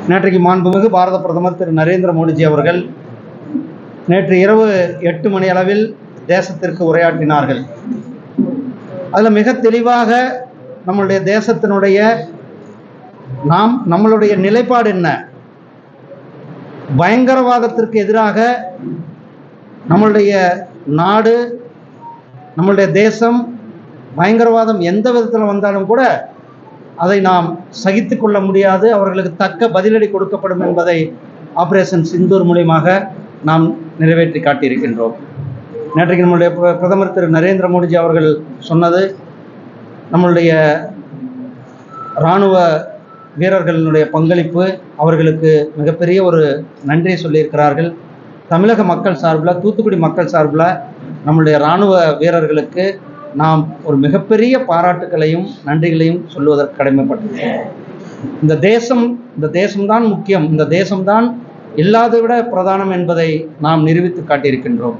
நேற்றைக்கு மாண்புமிகு பாரத பிரதமர் திரு நரேந்திர மோடிஜி அவர்கள் நேற்று இரவு 8 மணி அளவில் தேசத்திற்கு உரையாற்றினார்கள். அதில் மிக தெளிவாக நம்மளுடைய தேசத்தினுடைய நம்மளுடைய நிலைப்பாடு என்ன, பயங்கரவாதத்திற்கு எதிராக நம்மளுடைய நாடு, நம்மளுடைய தேசம் பயங்கரவாதம் எந்த விதத்தில் வந்தாலும் கூட அதை நாம் சகித்து கொள்ள முடியாது, அவர்களுக்கு தக்க பதிலடி கொடுக்கப்படும் என்பதை ஆபரேஷன் சிந்தூர் மூலியமாக நாம் நிறைவேற்றி காட்டியிருக்கின்றோம். நேற்றைக்கு நம்முடைய பிரதமர் திரு நரேந்திர மோடிஜி அவர்கள் சொன்னது, நம்மளுடைய இராணுவ வீரர்களினுடைய பங்களிப்பு, அவர்களுக்கு மிகப்பெரிய ஒரு நன்றியை சொல்லியிருக்கிறார்கள். தமிழக மக்கள் சார்பில், தூத்துக்குடி மக்கள் சார்பில் நம்முடைய இராணுவ வீரர்களுக்கு நாம் ஒரு மிகப்பெரிய பாராட்டுகளையும் நன்றிகளையும் சொல்லுவதற்கு கடமைப்பட்டிருக்கிறோம். இந்த தேசம்தான் முக்கியம், இந்த தேசம்தான் எல்லாதை விட பிரதானம் என்பதை நாம் நிரூபித்து காட்டியிருக்கின்றோம்.